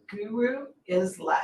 Guru is live.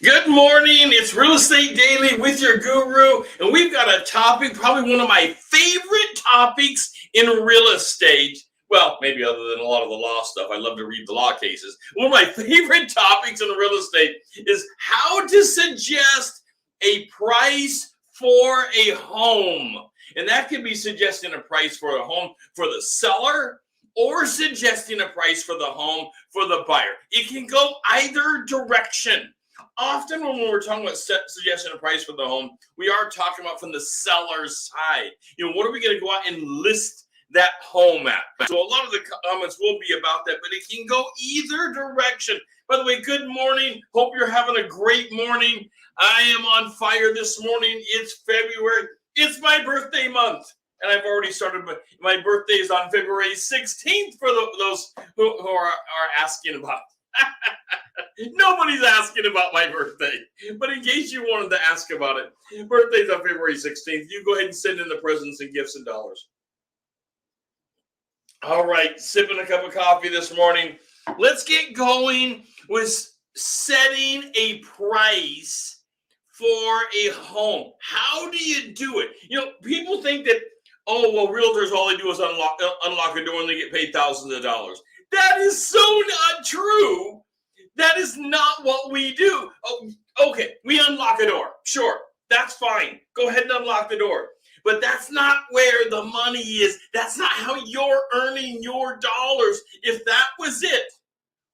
Good morning. It's Real Estate Daily with your guru, and we've got a topic, probably one of my favorite topics in real estate. Well, maybe other than a lot of the law stuff. I love to read the law cases. One of my favorite topics in real estate is how to suggest a price for a home. And that could be suggesting a price for a home for the seller or suggesting a price for the home for the buyer. It can go either direction. Often when we're talking about suggesting a price for the home, we are talking about from the seller's side. What are we going to go out and list that home at? So a lot of the comments will be about that, but it can go either direction. By the way, good morning. Hope you're having a great morning. I am on fire this morning. It's February. It's my birthday month. And I've already started. My birthday is on February 16th for those who are asking about it. Nobody's asking about my birthday. But in case you wanted to ask about it, birthday's on February 16th. You go ahead and send in the presents and gifts and dollars. All right, sipping a cup of coffee this morning. Let's get going with setting a price for a home. How do you do it? People think that, realtors, all they do is unlock a door and they get paid thousands of dollars. That is so not true. That is not what we do. Oh, okay, we unlock a door. Sure, that's fine. Go ahead and unlock the door. But that's not where the money is. That's not how you're earning your dollars. If that was it,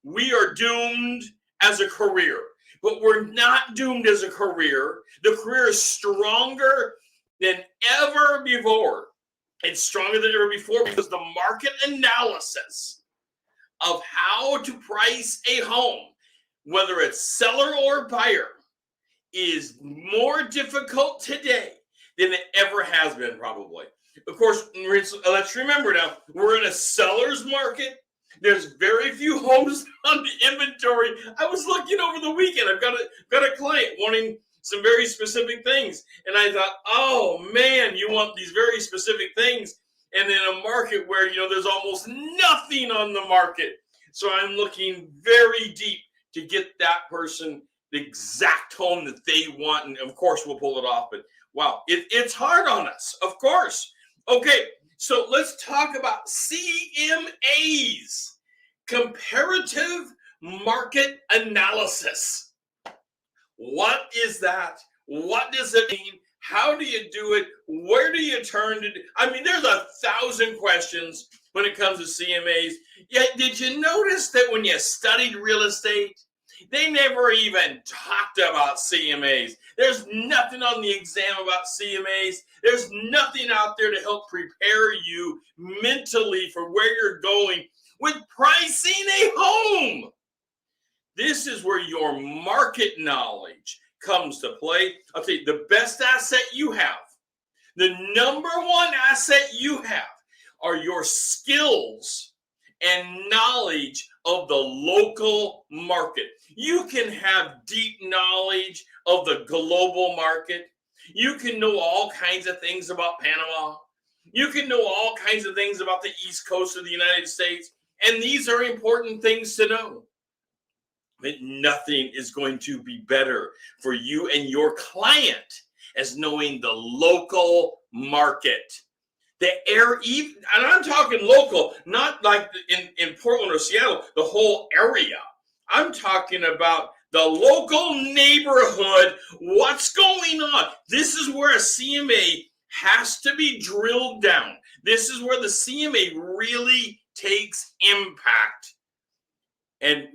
we are doomed as a career. But we're not doomed as a career. The career is stronger than ever before. It's stronger than ever before because the market analysis of how to price a home, whether it's seller or buyer, is more difficult today than it ever has been, probably. Of course, let's remember now, we're in a seller's market. There's very few homes on the inventory. I was looking over the weekend. I've got a client wanting some very specific things. And I thought, oh man, you want these very specific things. And in a market where, there's almost nothing on the market. So I'm looking very deep to get that person the exact home that they want. And of course, we'll pull it off. But wow, it's hard on us, of course. Okay, so let's talk about CMAs, comparative market analysis. What is that? What does it mean? How do you do it? Where do you turn to? There's 1,000 questions when it comes to CMAs. Yet, did you notice that when you studied real estate, they never even talked about CMAs? There's nothing on the exam about CMAs. There's nothing out there to help prepare you mentally for where you're going with pricing a home. This is where your market knowledge comes to play. I'll tell you, the best asset you have, the number one asset you have, are your skills and knowledge of the local market. You can have deep knowledge of the global market. You can know all kinds of things about Panama. You can know all kinds of things about the East Coast of the United States. And these are important things to know. But nothing is going to be better for you and your client as knowing the local market. And I'm talking local, not like in Portland or Seattle, the whole area. I'm talking about the local neighborhood, what's going on. This is where a CMA has to be drilled down. This is where the CMA really takes impact and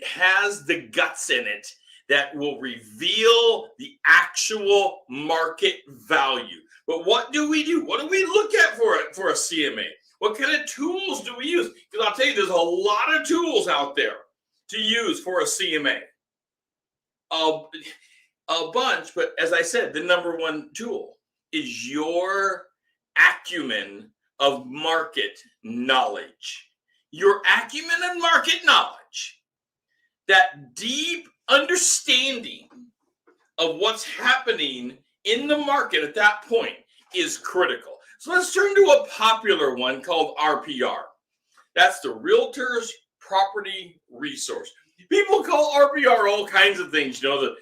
has the guts in it that will reveal the actual market value. But what do we do? What do we look at for a CMA? What kind of tools do we use? Because I'll tell you, there's a lot of tools out there to use for a CMA. A bunch, but as I said, the number one tool is your acumen of market knowledge. Your acumen of market knowledge, that deep understanding of what's happening in the market at that point is critical. So let's turn to a popular one called RPR. That's the Realtors Property Resource. People call RPR all kinds of things, the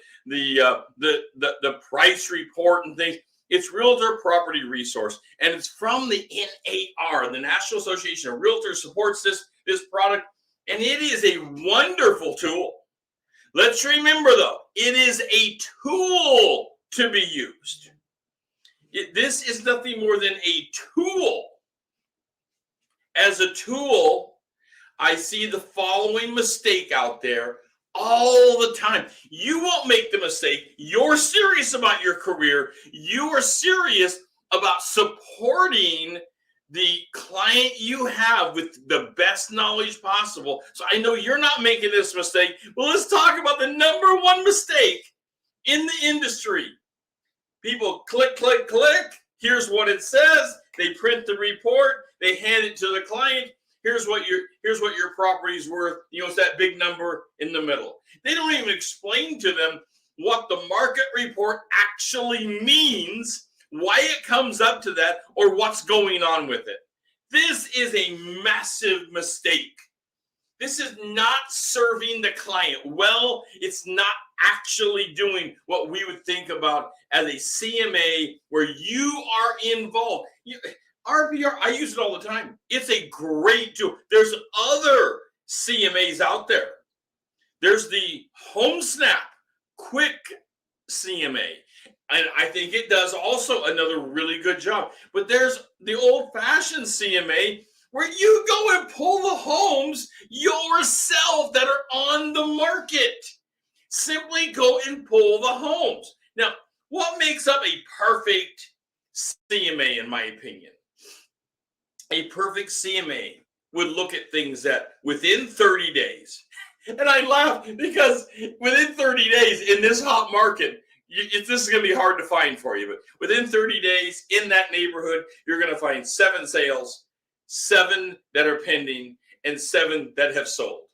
price report and things. It's Realtor Property Resource, and it's from the NAR, the National Association of Realtors, supports this product, and it is a wonderful tool. Let's remember, though, it is a tool to be used. This is nothing more than a tool. As a tool, I see the following mistake out there all the time. You won't make the mistake. You're serious about your career. You are serious about supporting the client you have with the best knowledge possible. So I know you're not making this mistake. Well, let's talk about the number one mistake in the industry. People click, click, click. Here's what it says. They print the report. They hand it to the client. Here's what your property's worth. It's that big number in the middle. They don't even explain to them what the market report actually means, why it comes up to that, or what's going on with it. This is a massive mistake. This is not serving the client well. It's not actually doing what we would think about as a CMA where you are involved. RPR, I use it all the time. It's a great tool. There's other CMAs out there. There's the HomeSnap Quick CMA. And I think it does also another really good job. But there's the old-fashioned CMA where you go and pull the homes yourself that are on the market. Simply go and pull the homes. Now, what makes up a perfect CMA, in my opinion? A perfect CMA would look at things that within 30 days, and I laugh because within 30 days in this hot market, this is going to be hard to find for you, but within 30 days in that neighborhood, you're going to find 7 sales, 7 that are pending, and 7 that have sold.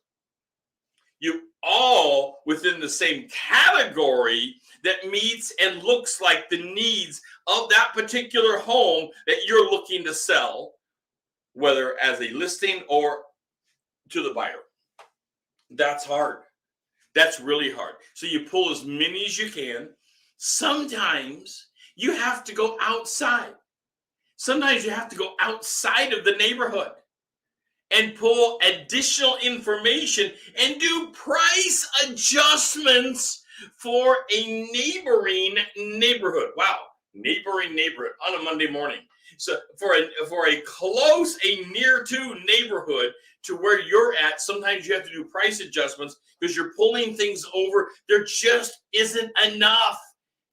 You all within the same category that meets and looks like the needs of that particular home that you're looking to sell, whether as a listing or to the buyer. That's hard. That's really hard. So you pull as many as you can. Sometimes you have to go outside. Sometimes you have to go outside of the neighborhood and pull additional information and do price adjustments for a neighboring neighborhood. Wow, neighboring neighborhood on a Monday morning. So for a close, a near to neighborhood to where you're at, sometimes you have to do price adjustments because you're pulling things over. There just isn't enough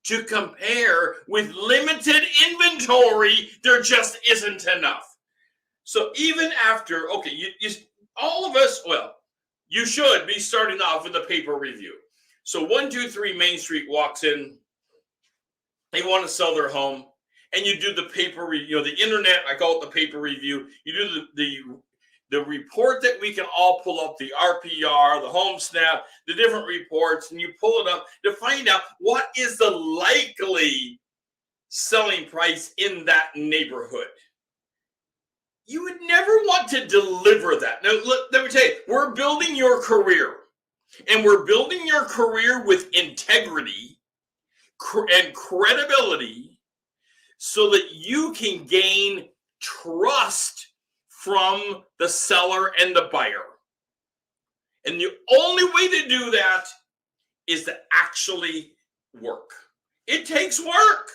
to compare with limited inventory. There just isn't enough. So even after, okay, all of us, well, you should be starting off with a paper review. So 123 Main Street walks in. They want to sell their home. And you do the paper review, the internet, I call it the paper review. You do the report that we can all pull up, the RPR, the HomeSnap, the different reports, and you pull it up to find out what is the likely selling price in that neighborhood. You would never want to deliver that. Now, let me tell you, we're building your career, and we're building your career with integrity and credibility, so that you can gain trust from the seller and the buyer. And the only way to do that is to actually work. It takes work.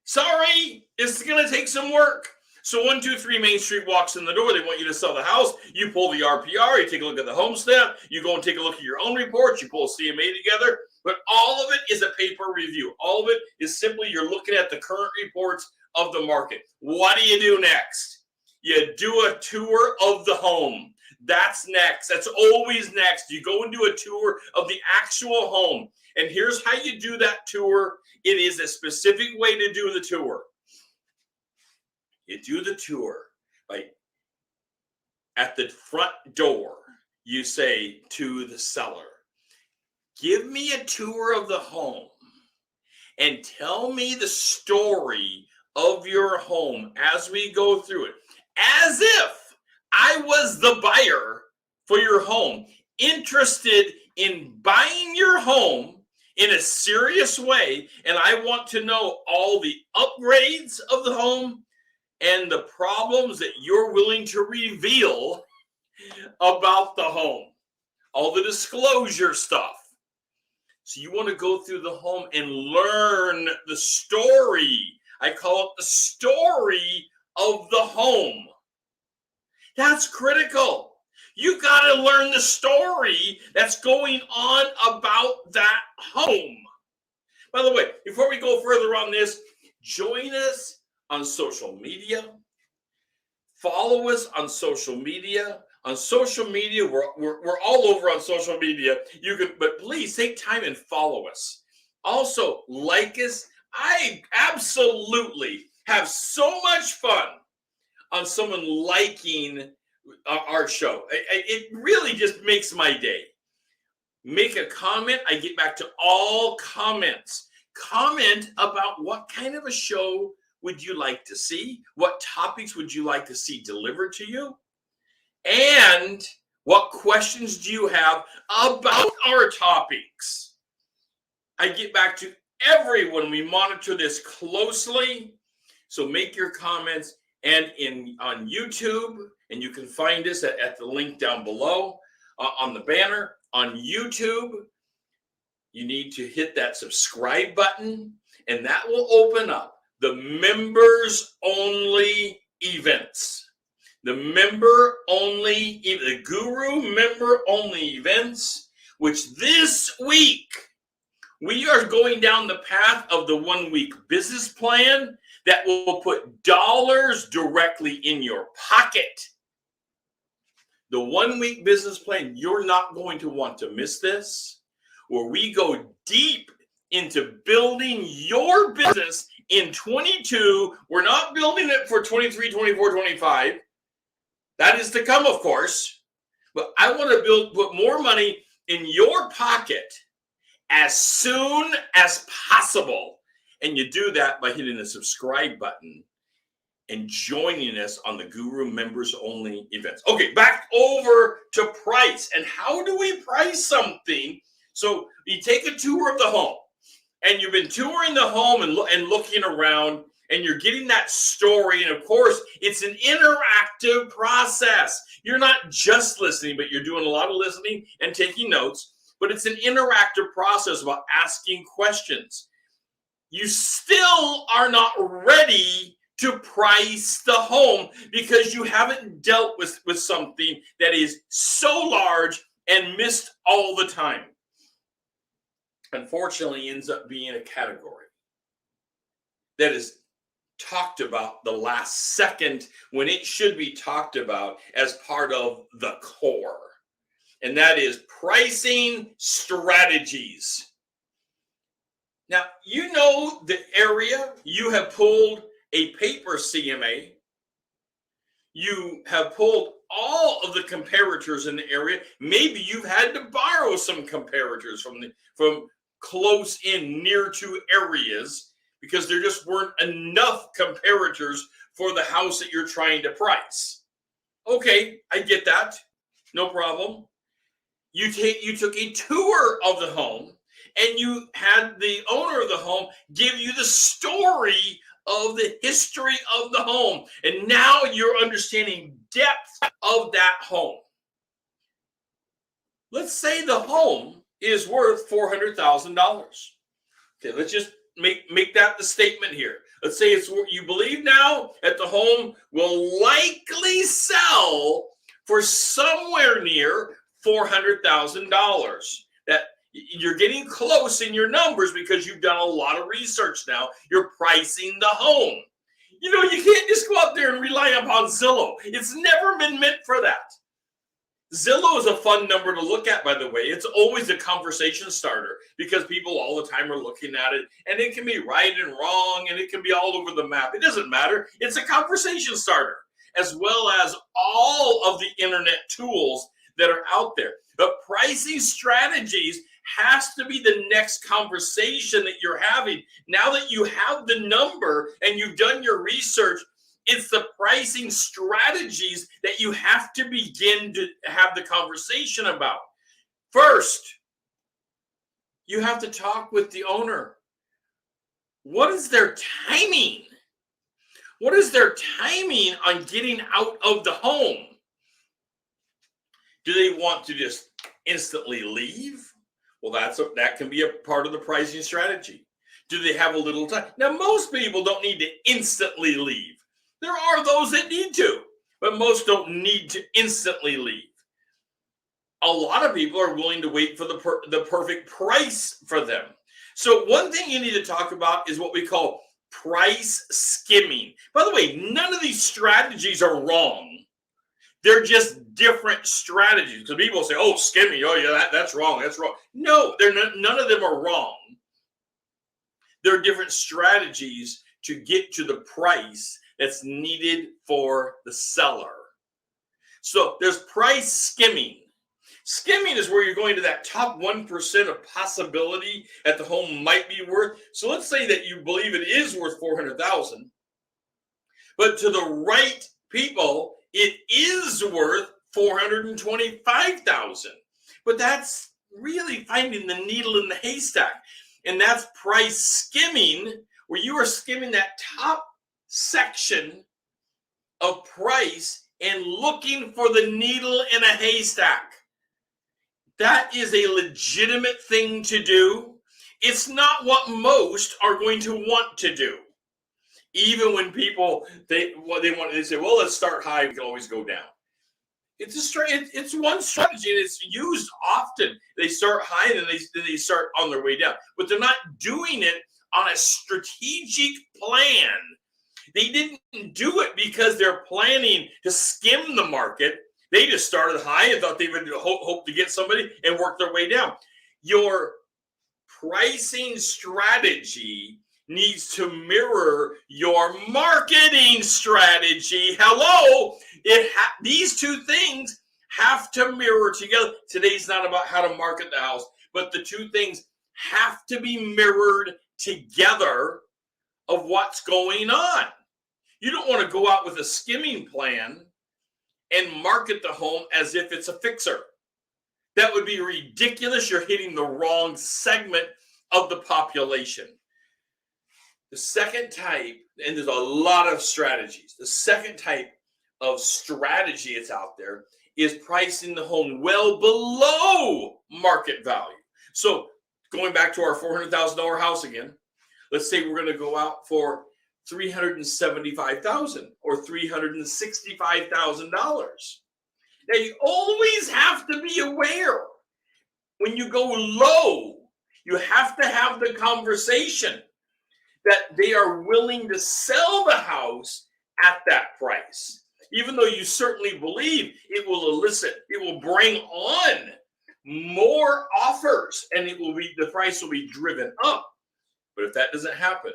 Sorry, it's going to take some work. So 123 Main Street walks in the door. They want you to sell the house. You pull the RPR. You take a look at the HomeSnap. You go and take a look at your own reports. You pull a CMA together. But all of it is a paper review. All of it is simply you're looking at the current reports of the market. What do you do next? You do a tour of the home. That's next. That's always next. You go and do a tour of the actual home. And here's how you do that tour. It is a specific way to do the tour. You do the tour at the front door. You say to the seller, give me a tour of the home and tell me the story of your home as we go through it, as if I was the buyer for your home, interested in buying your home in a serious way, and I want to know all the upgrades of the home and the problems that you're willing to reveal about the home, all the disclosure stuff. So you want to go through the home and learn the story. I call it the story of the home. That's critical. You got to learn the story that's going on about that home. By the way, before we go further on this, join us on social media. Follow us on social media. On social media, we're all over on social media. You can, but please take time and follow us. Also, like us. I absolutely have so much fun on someone liking our show. It really just makes my day. Make a comment. I get back to all comments. Comment about what kind of a show would you like to see? What topics would you like to see delivered to you? And what questions do you have about our topics? I get back to everyone. We monitor this closely. So make your comments, and on YouTube, and you can find us at the link down below on the banner. On YouTube, you need to hit that subscribe button, and that will open up the members only events. The Guru member only events, which this week we are going down the path of the 1 week business plan that will put dollars directly in your pocket. The 1 week business plan, you're not going to want to miss this, where we go deep into building your business in 22. We're not building it for 23, 24, 25. That is to come, of course. But I want to put more money in your pocket as soon as possible. And you do that by hitting the subscribe button and joining us on the Guru members only events. Okay, back over to price. And how do we price something? So you take a tour of the home, and you've been touring the home and looking around, and you're getting that story. And of course, it's an interactive process. You're not just listening, but you're doing a lot of listening and taking notes. But it's an interactive process about asking questions. You still are not ready to price the home because you haven't dealt with something that is so large and missed all the time. Unfortunately, ends up being a category that is talked about the last second when it should be talked about as part of the core. And that is pricing strategies. Now, you know the area. You have pulled a paper CMA. You have pulled all of the comparators in the area. Maybe you've had to borrow some comparators from close in near to areas because there just weren't enough comparators for the house that you're trying to price. Okay, I get that. No problem. You took a tour of the home, and you had the owner of the home give you the story of the history of the home. And now you're understanding depth of that home. Let's say the home is worth $400,000. Okay, let's just make that the statement here. Let's say you believe now that the home will likely sell for somewhere near $400,000. That you're getting close in your numbers because you've done a lot of research now. You're pricing the home. You know, you can't just go out there and rely upon Zillow. It's never been meant for that. Zillow is a fun number to look at, by the way. It's always a conversation starter because people all the time are looking at it, and it can be right and wrong, and it can be all over the map. It doesn't matter. It's a conversation starter, as well as all of the internet tools that are out there. But pricing strategies has to be the next conversation that you're having. Now that you have the number and you've done your research, it's the pricing strategies that you have to begin to have the conversation about. First, you have to talk with the owner. What is their timing? What is their timing on getting out of the home? Do they want to just instantly leave? Well, that can be a part of the pricing strategy. Do they have a little time? Now, most people don't need to instantly leave. There are those that need to, but most don't need to instantly leave. A lot of people are willing to wait for the perfect price for them. So one thing you need to talk about is what we call price skimming. By the way, none of these strategies are wrong. They're just different strategies. Because people say, oh, skimming, oh yeah, that's wrong, that's wrong. No, none of them are wrong. There are different strategies to get to the price that's needed for the seller. So there's price skimming. Skimming is where you're going to that top 1% of possibility that the home might be worth. So let's say that you believe it is worth $400,000, but to the right people, it is worth $425,000. But that's really finding the needle in the haystack. And that's price skimming, where you are skimming that top section of price and looking for the needle in a haystack. That is a legitimate thing to do. It's not what most are going to want to do. Even when people they say, well, let's start high, we can always go down. It's one strategy, and it's used often. They start high and then they start on their way down, but they're not doing it on a strategic plan. They didn't do it because they're planning to skim the market. They just started high and thought they would hope to get somebody and work their way down. Your pricing strategy needs to mirror your marketing strategy. Hello, these two things have to mirror together. Today's not about how to market the house, but the two things have to be mirrored together of what's going on. You don't want to go out with a skimming plan and market the home as if it's a fixer. That would be ridiculous. You're hitting the wrong segment of the population. The second type, and there's a lot of strategies, the second type of strategy that's out there is pricing the home well below market value. So going back to our $400,000 house again, let's say we're going to go out for $375,000 or $365,000. Now you always have to be aware when you go low, you have to have the conversation that they are willing to sell the house at that price. Even though you certainly believe it will bring on more offers and the price will be driven up. But if that doesn't happen,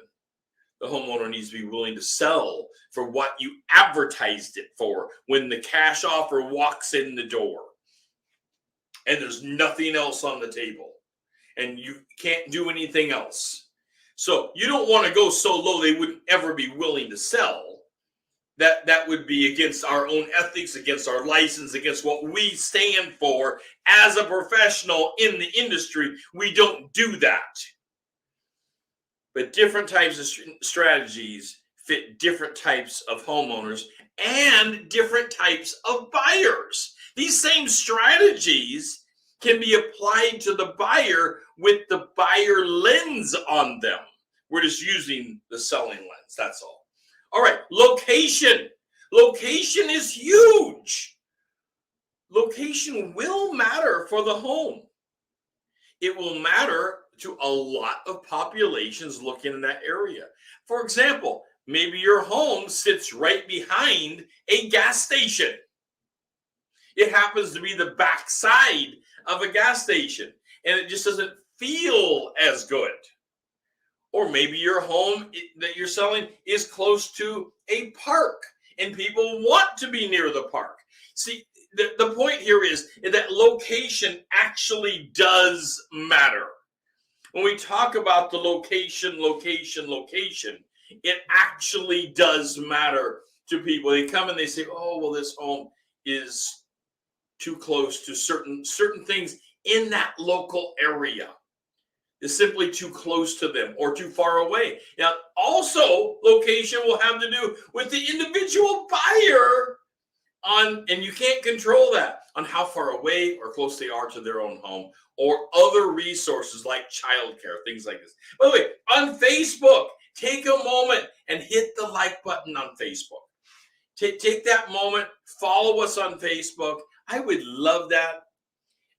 the homeowner needs to be willing to sell for what you advertised it for when the cash offer walks in the door and there's nothing else on the table and you can't do anything else. So you don't want to go so low they wouldn't ever be willing to sell. That would be against our own ethics, against our license, against what we stand for as a professional in the industry. We don't do that. But different types of strategies fit different types of homeowners and different types of buyers. These same strategies can be applied to the buyer with the buyer lens on them. We're just using the selling lens, that's all. All right, location. Location is huge. Location will matter for the home. It will matter to a lot of populations looking in that area. For example, maybe your home sits right behind a gas station. It happens to be the backside of a gas station, and it just doesn't feel as good. Or maybe your home that you're selling is close to a park, and people want to be near the park. See, the point here is that location actually does matter. When we talk about the location, it actually does matter to people. They come and they say, oh, well, this home is too close to certain things in that local area. is simply too close to them or too far away. Now, also, location will have to do with the individual buyer and you can't control that, on how far away or close they are to their own home or other resources like childcare, things like this. By the way, on Facebook, take a moment and hit the like button on Facebook. Take that moment, follow us on Facebook. I would love that.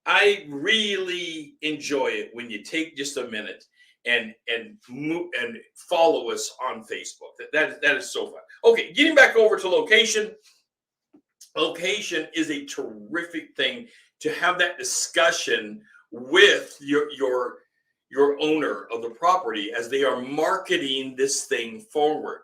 I really enjoy it when you take just a minute and follow us on Facebook. That is so fun. Okay, getting back over to location. Location is a terrific thing to have that discussion with your owner of the property as they are marketing this thing forward,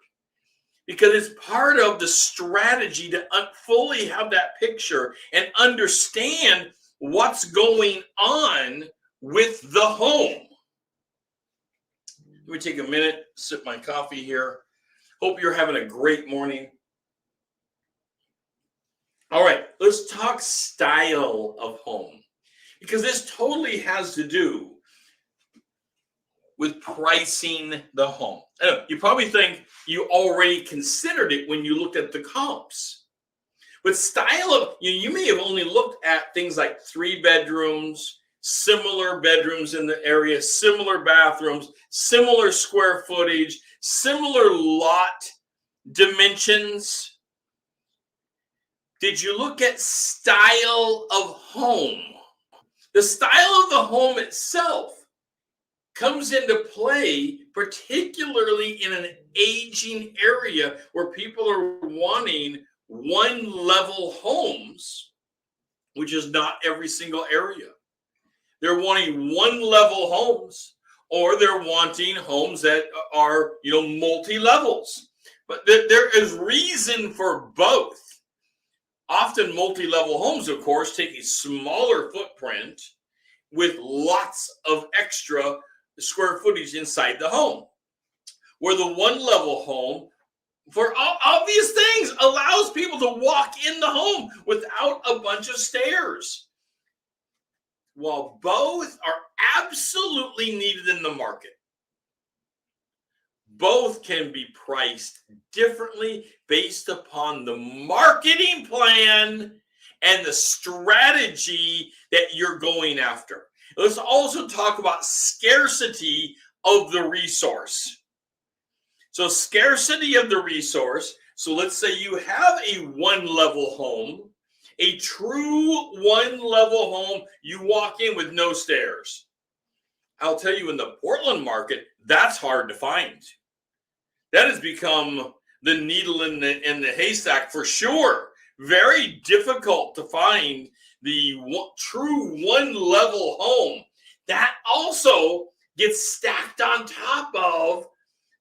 because it's part of the strategy to fully have that picture and understand what's going on with the home. Let me take a minute, sip my coffee here. Hope you're having a great morning. All right, let's talk style of home, because this totally has to do with pricing the home. You probably think you already considered it when you looked at the comps. But style of, you may have only looked at things like 3 bedrooms, similar bedrooms in the area, similar bathrooms, similar square footage, similar lot dimensions. Did you look at style of home? The style of the home itself comes into play, particularly in an aging area where people are wanting one-level homes, which is not every single area. They're wanting one-level homes, or they're wanting homes that are, multi-levels. But there is reason for both. Often multi-level homes, of course, take a smaller footprint with lots of extra square footage inside the home. Where the one-level home, for obvious things, allows people to walk in the home without a bunch of stairs. While both are absolutely needed in the market, both can be priced differently based upon the marketing plan and the strategy that you're going after. Let's also talk about scarcity of the resource. So scarcity of the resource. So let's say you have a one-level home, a true one-level home. You walk in with no stairs. I'll tell you, in the Portland market, that's hard to find. That has become the needle in the haystack for sure. Very difficult to find the true one-level home. That also gets stacked on top of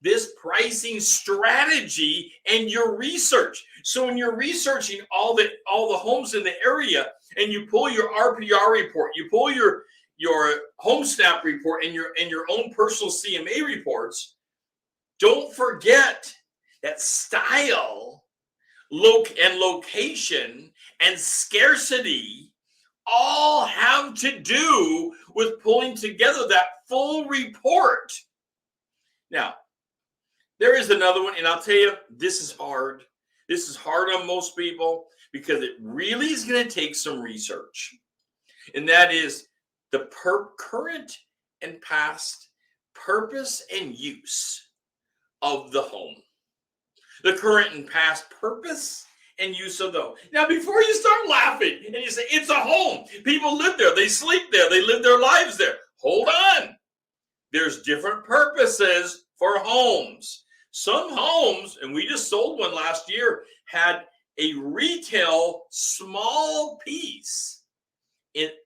this pricing strategy and your research. So when you're researching all the homes in the area, and you pull your RPR report, you pull your home snap report and your own personal CMA reports, don't forget that style, location, and scarcity all have to do with pulling together that full report. Now, there is another one, and I'll tell you, this is hard. This is hard on most people because it really is going to take some research. And that is the current and past purpose and use of the home. The current and past purpose and use of the home. Now, before you start laughing and you say, it's a home, people live there, they sleep there, they live their lives there. Hold on. There's different purposes for homes. Some homes, and we just sold one last year, had a retail small piece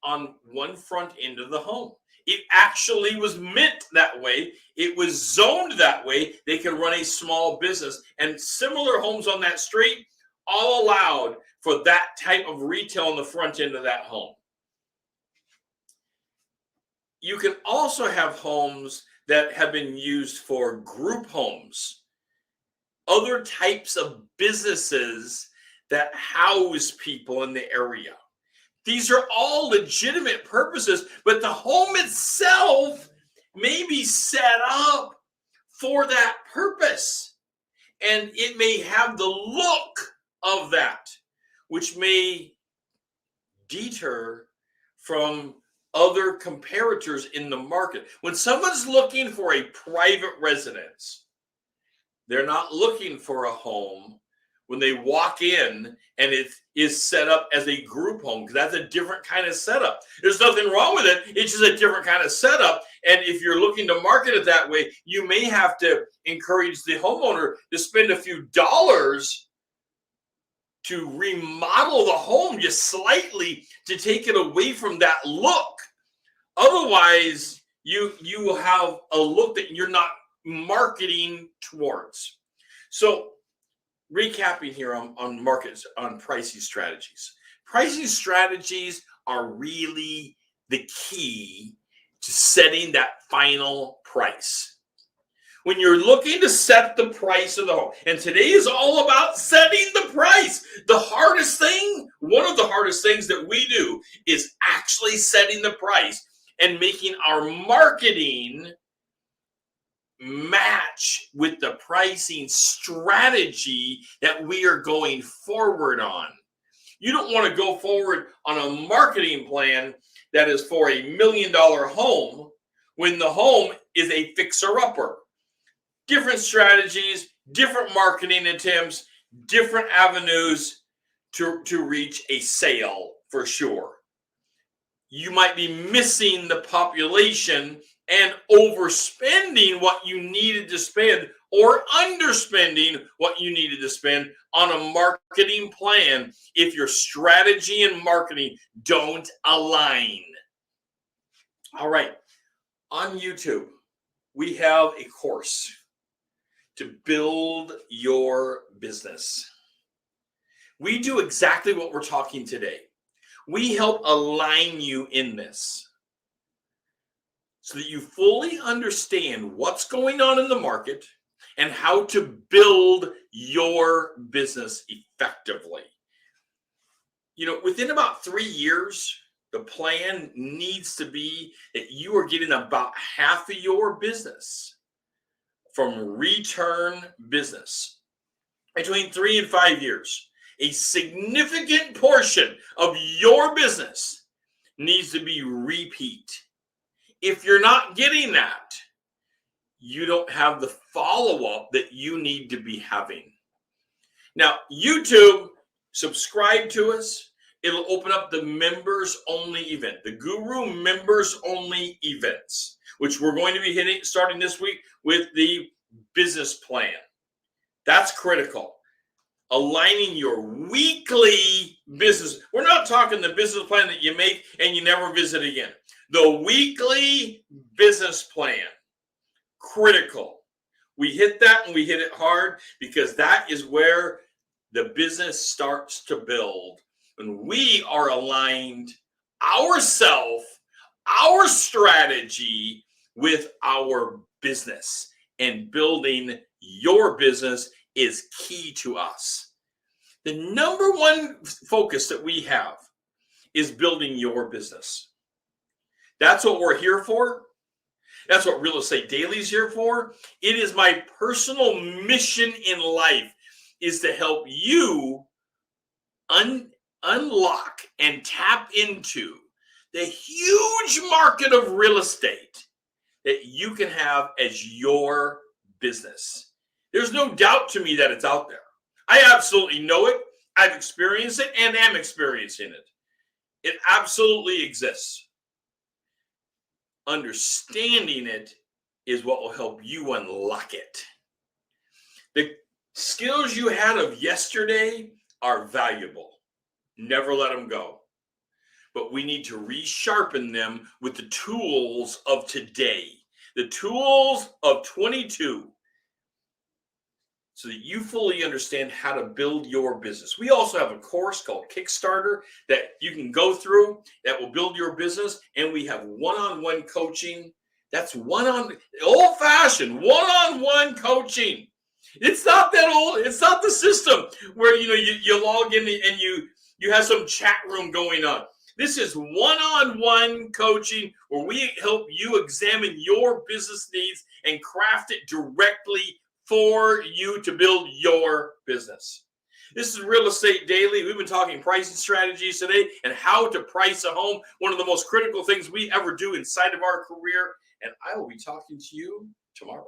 on one front end of the home. It actually was meant that way. It was zoned that way. They can run a small business. And similar homes on that street, all allowed for that type of retail on the front end of that home. You can also have homes that have been used for group homes, other types of businesses that house people in the area. These are all legitimate purposes, but the home itself may be set up for that purpose. And it may have the look of that, which may deter from other comparators in the market. When someone's looking for a private residence, they're not looking for a home when they walk in and it is set up as a group home, because that's a different kind of setup. There's nothing wrong with it. It's just a different kind of setup. And if you're looking to market it that way, you may have to encourage the homeowner to spend a few dollars to remodel the home just slightly to take it away from that look. Otherwise, you will have a look that you're not marketing towards. So recapping here on markets, on pricing strategies. Pricing strategies are really the key to setting that final price. When you're looking to set the price of the home, and today is all about setting the price. The hardest thing, one of the hardest things that we do is actually setting the price and making our marketing match with the pricing strategy that we are going forward on. You don't want to go forward on a marketing plan that is for $1 million home when the home is a fixer-upper. Different strategies, different marketing attempts, different avenues to reach a sale for sure. You might be missing the population and overspending what you needed to spend, or underspending what you needed to spend on a marketing plan if your strategy and marketing don't align. All right, on YouTube, we have a course to build your business. We do exactly what we're talking today. We help align you in this so that you fully understand what's going on in the market and how to build your business effectively. You know, within about 3 years, the plan needs to be that you are getting about half of your business from return business. Between 3 and 5 years, a significant portion of your business needs to be repeat. If you're not getting that, you don't have the follow-up that you need to be having. Now, YouTube, subscribe to us. It'll open up the members-only event, the Guru members-only events, which we're going to be starting this week with the business plan. That's critical. Aligning your weekly business. We're not talking the business plan that you make and you never visit again. The weekly business plan. Critical. We hit that and we hit it hard because that is where the business starts to build. When we are aligned ourselves, our strategy with our business, and building your business is key to us. The number one focus that we have is building your business. That's what we're here for. That's what Real Estate Daily is here for. It is my personal mission in life is to help you unlock and tap into the huge market of real estate that you can have as your business. There's no doubt to me that it's out there. I absolutely know it. I've experienced it and am experiencing it. It absolutely exists. Understanding it is what will help you unlock it. The skills you had of yesterday are valuable. Never let them go. But we need to resharpen them with the tools of today, the tools of 22, so that you fully understand how to build your business. We also have a course called Kickstarter that you can go through that will build your business. And we have one-on-one coaching. That's old-fashioned one-on-one coaching. It's not that old. It's not the system where you log in and you have some chat room going on. This is one-on-one coaching where we help you examine your business needs and craft it directly for you to build your business. This is Real Estate Daily. We've been talking pricing strategies today and how to price a home, one of the most critical things we ever do inside of our career. And I will be talking to you tomorrow.